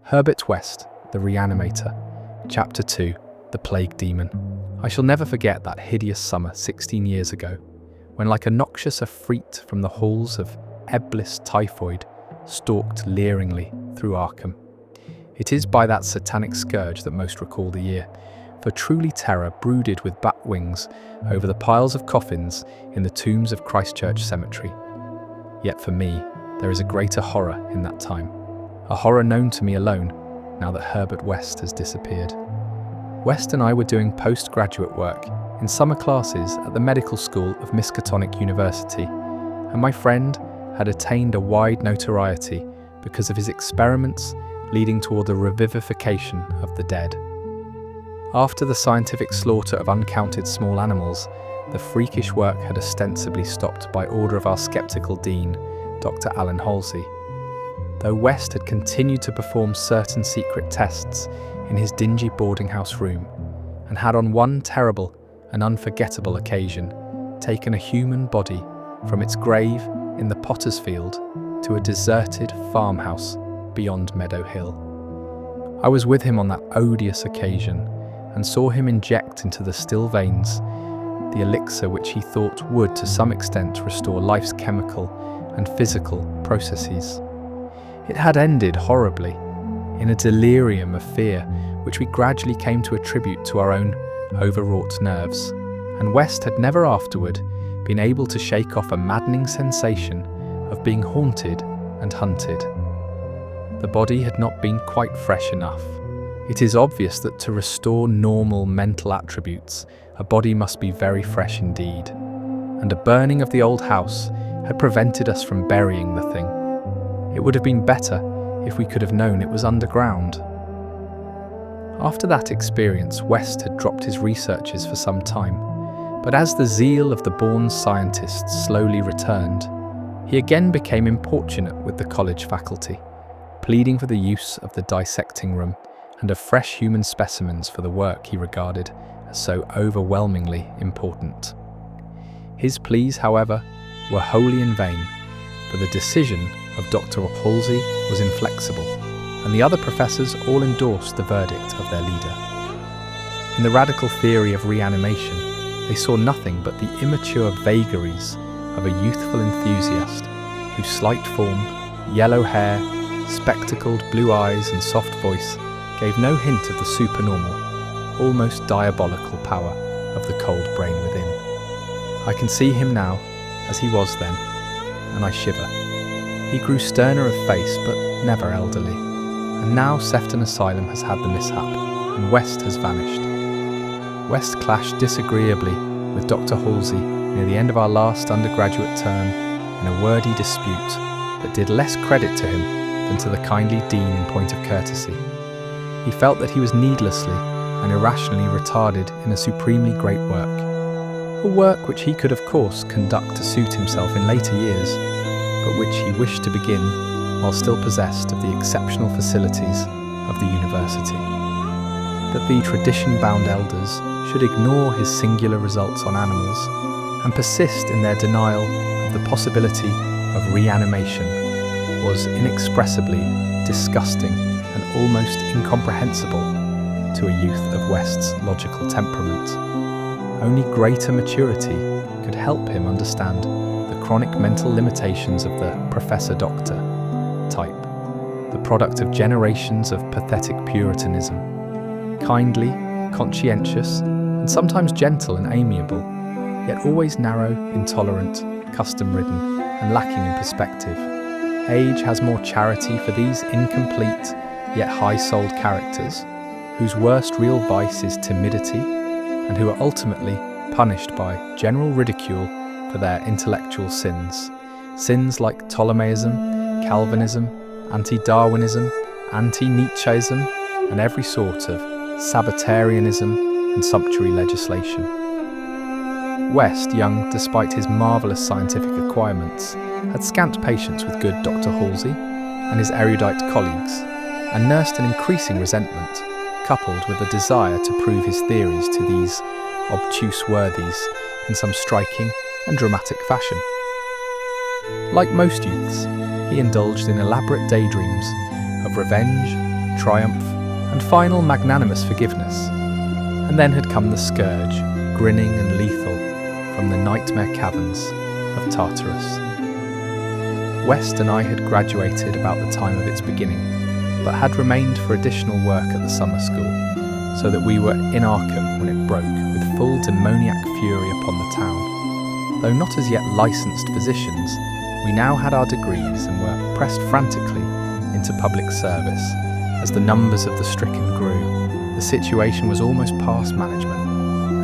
Herbert West, the Reanimator, Chapter 2, The Plague-Daemon. I shall never forget that hideous summer 16 years ago, when like a noxious effreet from the halls of Eblis typhoid stalked leeringly through Arkham. It is by that satanic scourge that most recall the year, for truly terror brooded with bat wings over the piles of coffins in the tombs of Christchurch Cemetery. Yet for me, there is a greater horror in that time, a horror known to me alone now that Herbert West has disappeared. West and I were doing postgraduate work in summer classes at the medical school of Miskatonic University, and my friend had attained a wide notoriety because of his experiments leading toward the revivification of the dead. After the scientific slaughter of uncounted small animals, the freakish work had ostensibly stopped by order of our skeptical dean, Dr. Alan Halsey, though West had continued to perform certain secret tests in his dingy boarding house room, and had on one terrible and unforgettable occasion taken a human body from its grave in the Potter's Field to a deserted farmhouse beyond Meadow Hill. I was with him on that odious occasion and saw him inject into the still veins the elixir which he thought would to some extent restore life's chemical and physical processes. It had ended horribly, in a delirium of fear which we gradually came to attribute to our own overwrought nerves, and West had never afterward been able to shake off a maddening sensation of being haunted and hunted. The body had not been quite fresh enough. It is obvious that to restore normal mental attributes, a body must be very fresh indeed, and a burning of the old house had prevented us from burying the thing. It would have been better if we could have known it was underground. After that experience, West had dropped his researches for some time, but as the zeal of the born scientist slowly returned, he again became importunate with the college faculty, pleading for the use of the dissecting room and of fresh human specimens for the work he regarded as so overwhelmingly important. His pleas, however, were wholly in vain, for the decision of Dr. Halsey was inflexible, and the other professors all endorsed the verdict of their leader. In the radical theory of reanimation, they saw nothing but the immature vagaries of a youthful enthusiast whose slight form, yellow hair, spectacled blue eyes and soft voice gave no hint of the supernormal, almost diabolical power of the cold brain within. I can see him now, as he was then, and I shiver. He grew sterner of face, but never elderly, and now Sefton Asylum has had the mishap, and West has vanished. West clashed disagreeably with Dr. Halsey near the end of our last undergraduate term in a wordy dispute that did less credit to him than to the kindly dean in point of courtesy. He felt that he was needlessly and irrationally retarded in a supremely great work, a work which he could of course conduct to suit himself in later years, but which he wished to begin while still possessed of the exceptional facilities of the university. That the tradition-bound elders should ignore his singular results on animals and persist in their denial of the possibility of reanimation was inexpressibly disgusting and almost incomprehensible to a youth of West's logical temperament. Only greater maturity could help him understand the chronic mental limitations of the professor-doctor type, the product of generations of pathetic puritanism. Kindly, conscientious, and sometimes gentle and amiable, yet always narrow, intolerant, custom-ridden, and lacking in perspective. Age has more charity for these incomplete, yet high-souled characters, whose worst real vice is timidity, and who are ultimately punished by general ridicule for their intellectual sins. Sins like Ptolemaism, Calvinism, anti-Darwinism, anti-Nietzscheism, and every sort of Sabbatarianism and sumptuary legislation. West, young despite his marvellous scientific acquirements, had scant patience with good Dr. Halsey and his erudite colleagues, and nursed an increasing resentment, coupled with a desire to prove his theories to these obtuse worthies in some striking and dramatic fashion. Like most youths, he indulged in elaborate daydreams of revenge, triumph, and final magnanimous forgiveness. And then had come the scourge, grinning and lethal, from the nightmare caverns of Tartarus. West and I had graduated about the time of its beginning, but had remained for additional work at the summer school, so that we were in Arkham when it broke with full demoniac fury upon the town. Though not as yet licensed physicians, we now had our degrees and were pressed frantically into public service. As the numbers of the stricken grew, the situation was almost past management,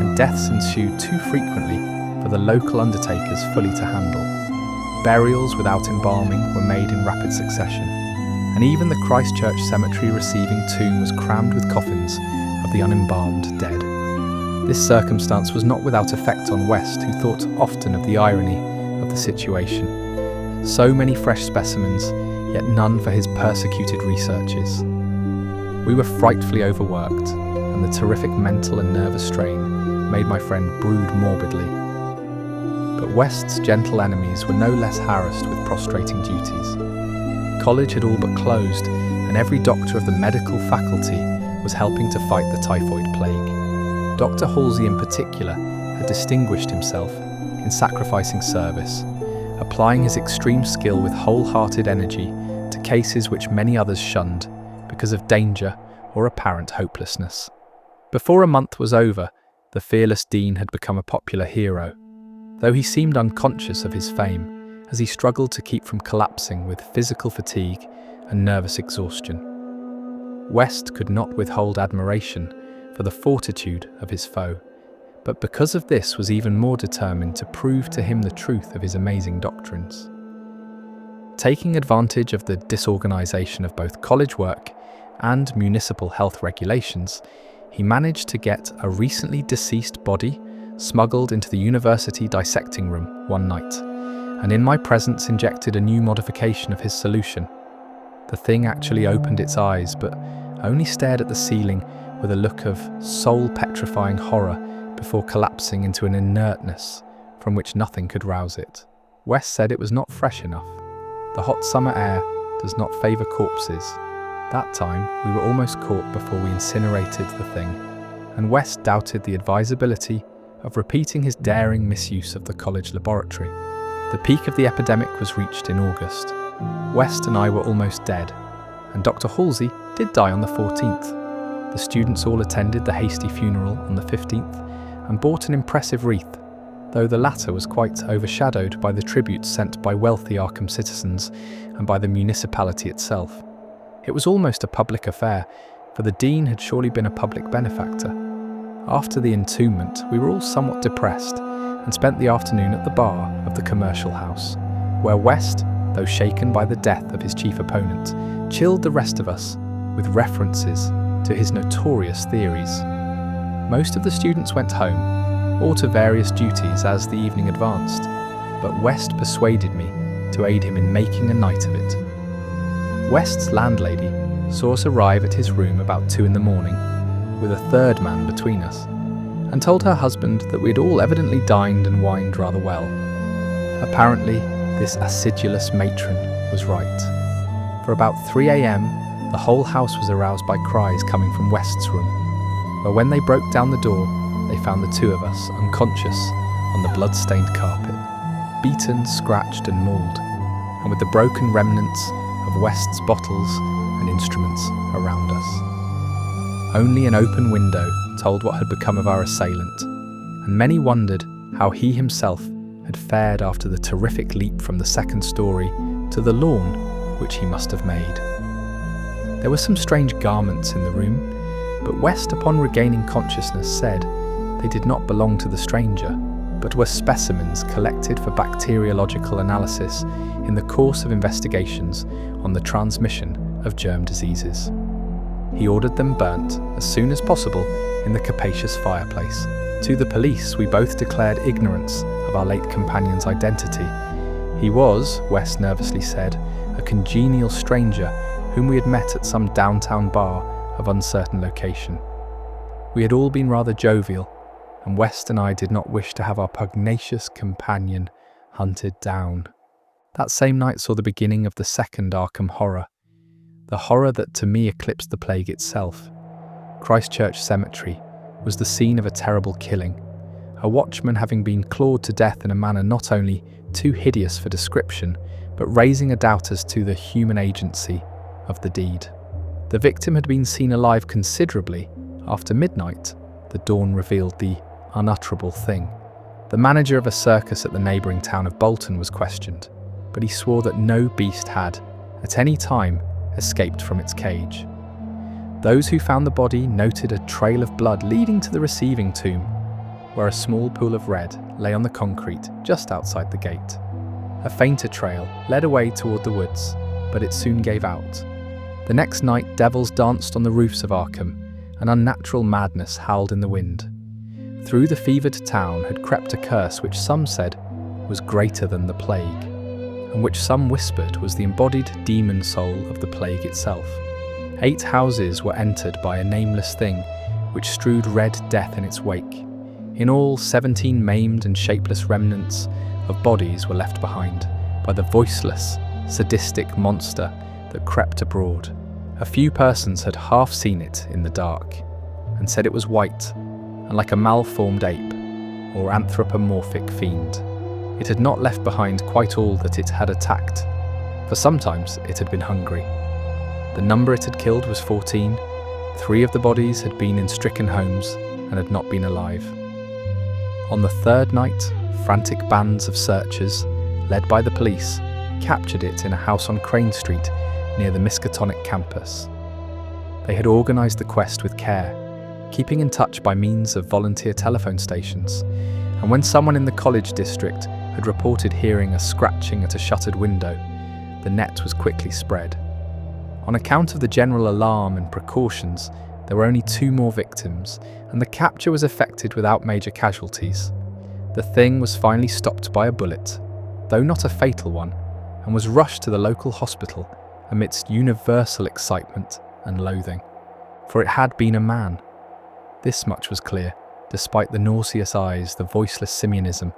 and deaths ensued too frequently for the local undertakers fully to handle. Burials without embalming were made in rapid succession, and even the Christchurch cemetery receiving tomb was crammed with coffins of the unembalmed dead. This circumstance was not without effect on West, who thought often of the irony of the situation. So many fresh specimens, yet none for his persecuted researches. We were frightfully overworked, and the terrific mental and nervous strain made my friend brood morbidly. But West's gentle enemies were no less harassed with prostrating duties. College had all but closed, and every doctor of the medical faculty was helping to fight the typhoid plague. Dr. Halsey in particular had distinguished himself in sacrificing service, applying his extreme skill with wholehearted energy to cases which many others shunned because of danger or apparent hopelessness. Before a month was over, the fearless dean had become a popular hero, though he seemed unconscious of his fame as he struggled to keep from collapsing with physical fatigue and nervous exhaustion. West could not withhold admiration for the fortitude of his foe, but because of this was even more determined to prove to him the truth of his amazing doctrines. Taking advantage of the disorganization of both college work and municipal health regulations, he managed to get a recently deceased body smuggled into the university dissecting room one night, and in my presence injected a new modification of his solution. The thing actually opened its eyes, but only stared at the ceiling with a look of soul-petrifying horror before collapsing into an inertness from which nothing could rouse it. West said it was not fresh enough. The hot summer air does not favour corpses. That time, we were almost caught before we incinerated the thing, and West doubted the advisability of repeating his daring misuse of the college laboratory. The peak of the epidemic was reached in August. West and I were almost dead, and Dr. Halsey did die on the 14th. The students all attended the hasty funeral on the 15th and bought an impressive wreath, though the latter was quite overshadowed by the tributes sent by wealthy Arkham citizens and by the municipality itself. It was almost a public affair, for the dean had surely been a public benefactor. After the entombment, we were all somewhat depressed and spent the afternoon at the bar of the commercial house, where West, though shaken by the death of his chief opponent, chilled the rest of us with references to his notorious theories. Most of the students went home, or to various duties as the evening advanced, but West persuaded me to aid him in making a night of it. West's landlady saw us arrive at his room about 2 a.m, with a third man between us, and told her husband that we had all evidently dined and wined rather well. Apparently, this acidulous matron was right. For about 3 a.m, the whole house was aroused by cries coming from West's room, where when they broke down the door, they found the two of us unconscious on the blood-stained carpet, beaten, scratched and mauled, and with the broken remnants of West's bottles and instruments around us. Only an open window told what had become of our assailant, and many wondered how he himself had fared after the terrific leap from the second story to the lawn which he must have made. There were some strange garments in the room, but West, upon regaining consciousness, said they did not belong to the stranger, but were specimens collected for bacteriological analysis in the course of investigations on the transmission of germ diseases. He ordered them burnt as soon as possible in the capacious fireplace. To the police, we both declared ignorance of our late companion's identity. He was, West nervously said, a congenial stranger whom we had met at some downtown bar of uncertain location. We had all been rather jovial, and West and I did not wish to have our pugnacious companion hunted down. That same night saw the beginning of the second Arkham horror. the horror that to me eclipsed the plague itself. Christchurch Cemetery was the scene of a terrible killing, a watchman having been clawed to death in a manner not only too hideous for description, but raising a doubt as to the human agency of the deed. The victim had been seen alive considerably. After midnight, the dawn revealed the unutterable thing. The manager of a circus at the neighbouring town of Bolton was questioned, but he swore that no beast had, at any time, escaped from its cage. Those who found the body noted a trail of blood leading to the receiving tomb, where a small pool of red lay on the concrete just outside the gate. A fainter trail led away toward the woods, but it soon gave out. The next night, devils danced on the roofs of Arkham, and unnatural madness howled in the wind. Through the fevered town had crept a curse which some said was greater than the plague, and which some whispered was the embodied demon soul of the plague itself. 8 houses were entered by a nameless thing which strewed red death in its wake. In all, 17 maimed and shapeless remnants of bodies were left behind by the voiceless, sadistic monster that crept abroad. A few persons had half seen it in the dark, and said it was white, and like a malformed ape, or anthropomorphic fiend. It had not left behind quite all that it had attacked, for sometimes it had been hungry. The number it had killed was 14. 3 of the bodies had been in stricken homes, and had not been alive. On the 3rd night, frantic bands of searchers, led by the police, captured it in a house on Crane Street near the Miskatonic campus. They had organised the quest with care, keeping in touch by means of volunteer telephone stations, and when someone in the college district had reported hearing a scratching at a shuttered window, the net was quickly spread. On account of the general alarm and precautions, there were only 2 more victims, and the capture was effected without major casualties. The thing was finally stopped by a bullet, though not a fatal one, and was rushed to the local hospital amidst universal excitement and loathing. For it had been a man. This much was clear, despite the nauseous eyes, the voiceless simianism,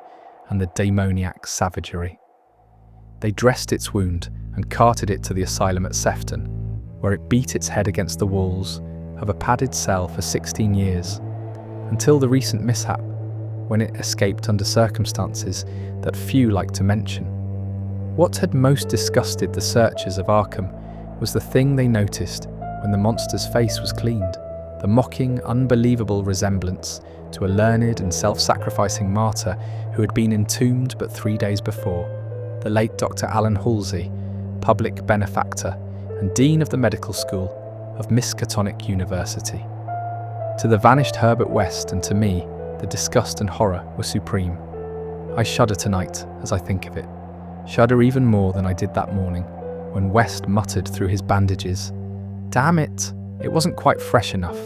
and the demoniac savagery. They dressed its wound and carted it to the asylum at Sefton, where it beat its head against the walls of a padded cell for 16 years, until the recent mishap, when it escaped under circumstances that few like to mention. What had most disgusted the searchers of Arkham was the thing they noticed when the monster's face was cleaned, the mocking, unbelievable resemblance to a learned and self-sacrificing martyr who had been entombed but 3 days before, the late Dr. Alan Halsey, public benefactor and Dean of the Medical School of Miskatonic University. To the vanished Herbert West and to me, the disgust and horror were supreme. I shudder tonight as I think of it, shudder even more than I did that morning, when West muttered through his bandages, "Damn it, it wasn't quite fresh enough."